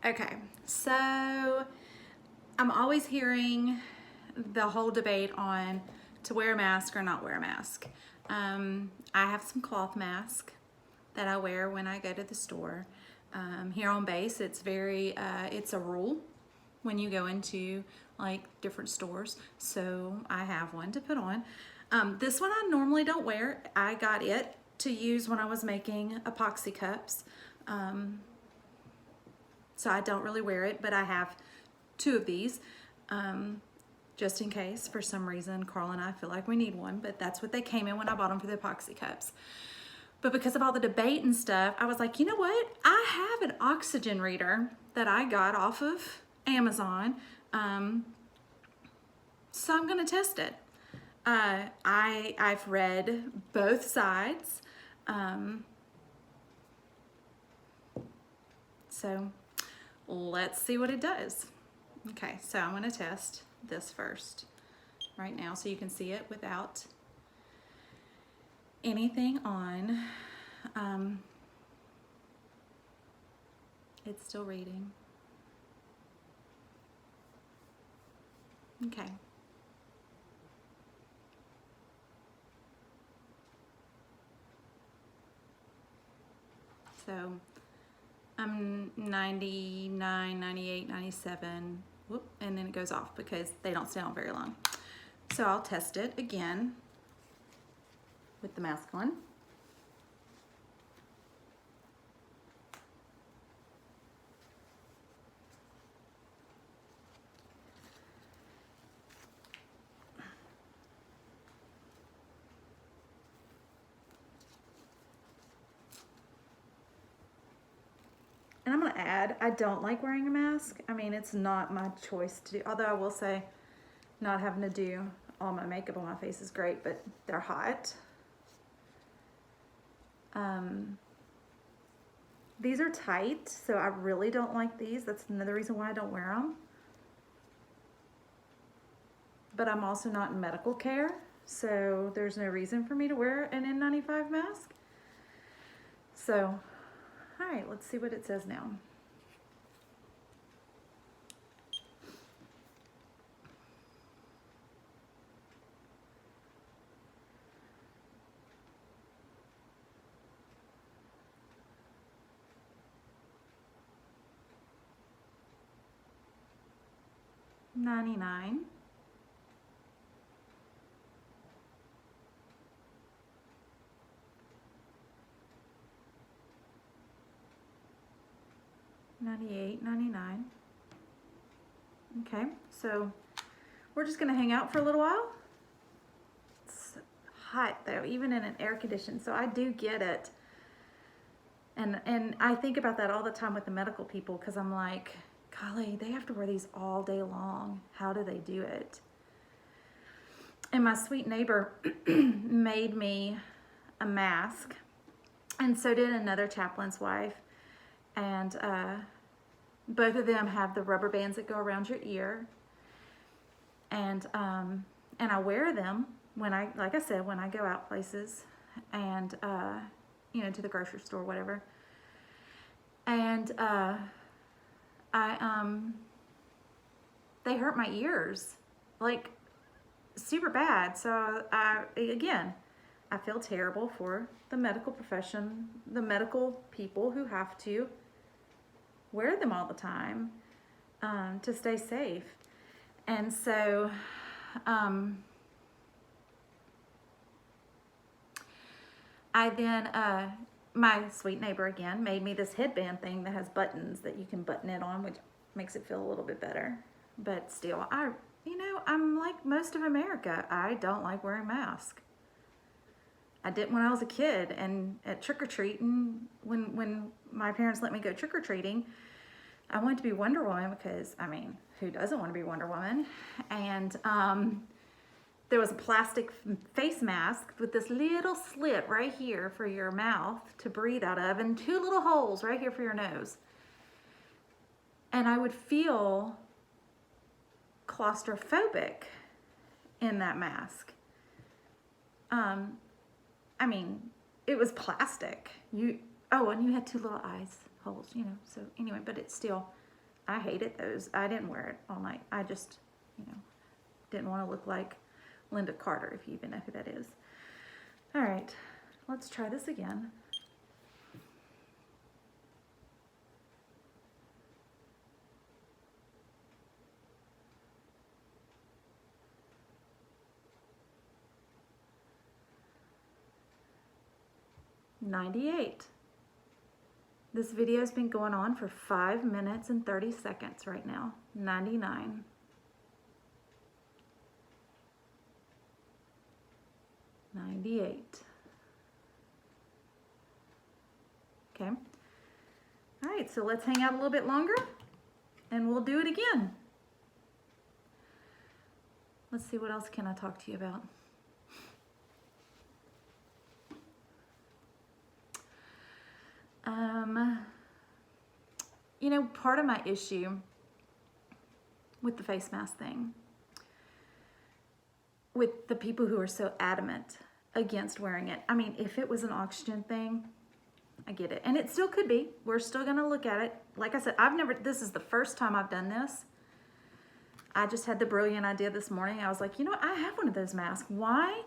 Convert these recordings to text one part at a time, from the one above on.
Okay, so I'm always hearing the whole debate on to wear a mask or not wear a mask. I have some cloth mask that I wear when I go to the store. Here on base, it's it's a rule when you go into like different stores. So I have one to put on. This one I normally don't wear. I got it to use when I was making epoxy cups. So I don't really wear it, but I have two of these just in case for some reason Carl and I feel like we need one, but that's what they came in when I bought them for the epoxy cups. But because of all the debate and stuff, I was like, you know what? I have an oxygen reader that I got off of Amazon, so I'm gonna test it. I've read both sides, so let's see what it does. Okay, so I'm gonna test this first right now so you can see it without anything on. It's still reading. Okay. So I'm 99, 98, 97, whoop, and then it goes off because they don't stay on very long. So I'll test it again with the mask on. And I'm gonna add, I don't like wearing a mask. I mean, it's not my choice to do, although I will say not having to do all my makeup on my face is great, but they're hot. These are tight, so I really don't like these. That's another reason why I don't wear them. But I'm also not in medical care, so there's no reason for me to wear an N95 mask. So, all right, let's see what it says now. $99. $98, $99. Okay, so we're just gonna hang out for a little while. It's hot though, even in an air condition, so I do get it. And I think about that all the time with the medical people because I'm like, golly, they have to wear these all day long. How do they do it? And my sweet neighbor made me a mask, and so did another chaplain's wife. And both of them have the rubber bands that go around your ear. And I wear them when like I said, when I go out places and, you know, to the grocery store, whatever. And they hurt my ears, like super bad. So again, I feel terrible for the medical profession, the medical people who have to wear them all the time to stay safe. And so I then, my sweet neighbor again made me this headband thing that has buttons that you can button it on, which makes it feel a little bit better. But still, you know, I'm like most of America. I don't like wearing masks. I didn't when I was a kid, and at trick-or-treating, when my parents let me go trick-or-treating, I wanted to be Wonder Woman because, I mean, who doesn't want to be Wonder Woman? And there was a plastic face mask with this little slit right here for your mouth to breathe out of, and two little holes right here for your nose. And I would feel claustrophobic in that mask. I mean, it was plastic. And you had two little eyes holes, you know, so anyway, but it's still, I hated those. I didn't wear it all night. I just, didn't want to look like Linda Carter, if you even know who that is. All right, let's try this again. $98. This video has been going on for 5 minutes and 30 seconds right now. 99. $98. Okay. All right, so let's hang out a little bit longer and we'll do it again. Let's see, what else can I talk to you about? Part of my issue with the face mask thing, with the people who are so adamant against wearing it. I mean, if it was an oxygen thing, I get it. And it still could be. We're still going to look at it. Like I said, this is the first time I've done this. I just had the brilliant idea this morning. I was like, I have one of those masks. Why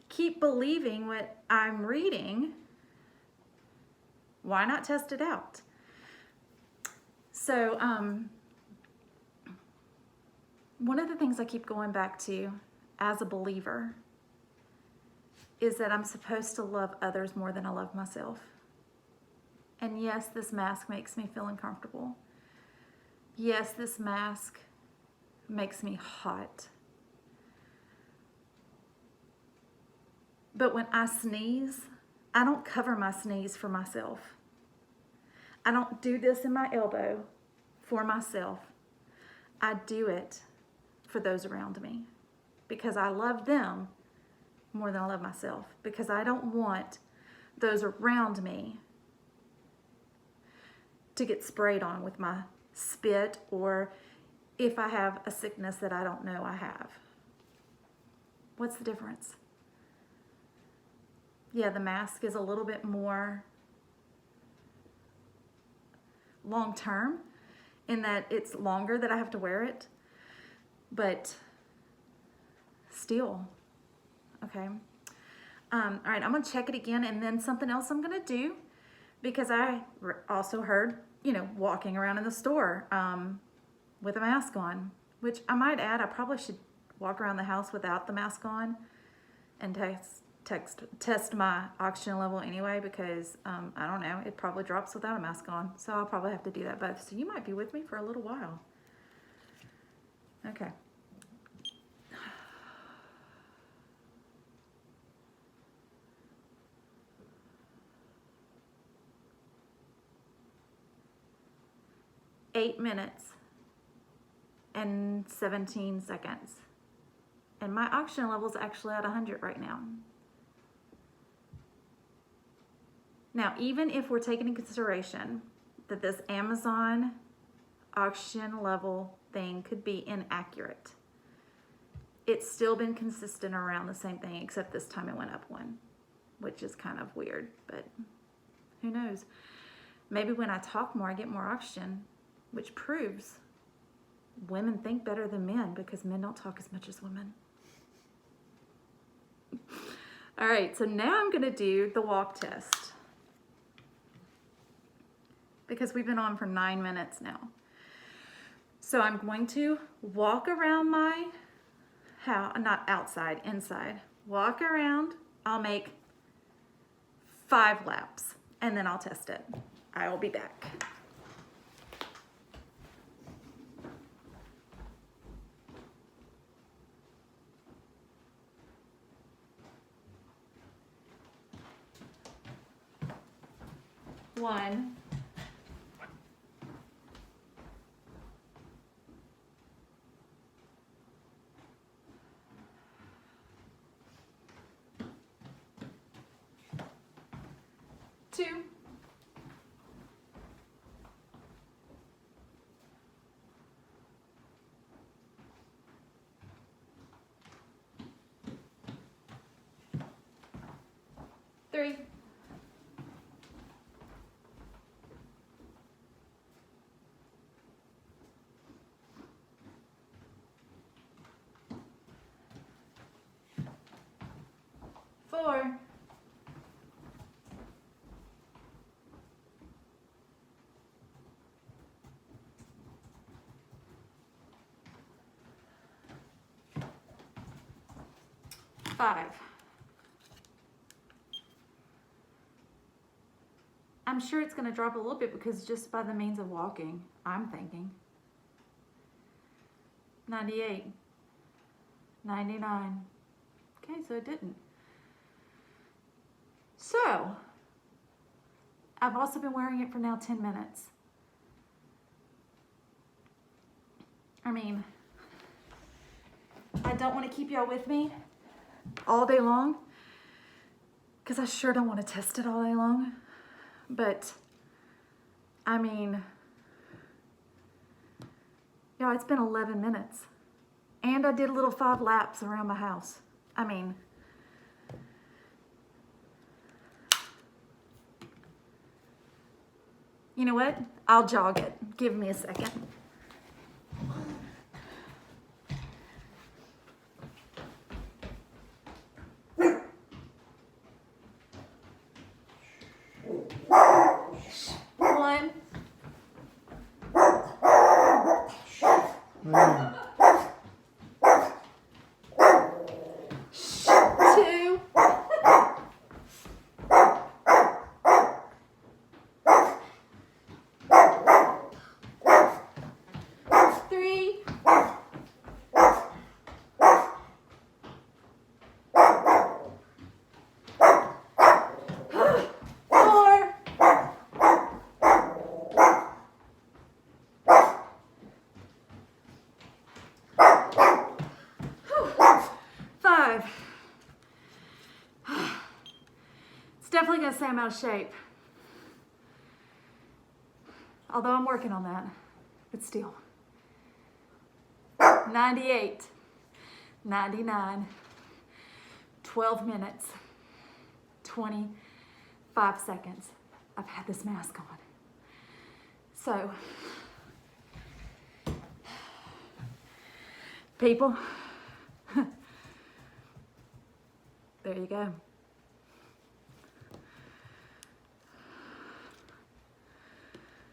keep believing what I'm reading? Why not test it out? So, one of the things I keep going back to as a believer is that I'm supposed to love others more than I love myself. And yes, this mask makes me feel uncomfortable. Yes, this mask makes me hot. But when I sneeze, I don't cover my sneeze for myself. I don't do this in my elbow for myself. I do it for those around me because I love them more than I love myself, because I don't want those around me to get sprayed on with my spit, or if I have a sickness that I don't know I have. What's the difference? Yeah, the mask is a little bit more long-term in that it's longer that I have to wear it, but still, okay. All right, I'm gonna check it again, and then something else I'm gonna do, because I also heard, walking around in the store with a mask on, which I might add, I probably should walk around the house without the mask on and test my oxygen level anyway, because I don't know, it probably drops without a mask on, so I'll probably have to do that both. So you might be with me for a little while. Okay. Eight minutes and 17 seconds. And my oxygen level is actually at 100 right now. Now, even if we're taking into consideration that this Amazon oxygen level thing could be inaccurate, it's still been consistent around the same thing, except this time it went up one, which is kind of weird, but who knows? Maybe when I talk more, I get more oxygen, which proves women think better than men, because men don't talk as much as women. All right, so now I'm gonna do the walk test, because we've been on for 9 minutes now. So I'm going to walk around my house, not outside, inside. Walk around, I'll make 5 laps, and then I'll test it. I will be back. One. 2. 3. 4. 5. I'm sure it's going to drop a little bit because just by the means of walking, I'm thinking. 98. 99. Okay, so it didn't. So, I've also been wearing it for now 10 minutes. I mean, I don't want to keep y'all with me all day long because I sure don't want to test it all day long. But, I mean, y'all, it's been 11 minutes. And I did a little 5 laps around my house. I mean, you know what? I'll jog it. Give me a second. One. Two. 3. 4. 5. It's definitely gonna say I'm out of shape. Although I'm working on that, but still. 98, 99, 12 minutes, 25 seconds. I've had this mask on. So, people, there you go.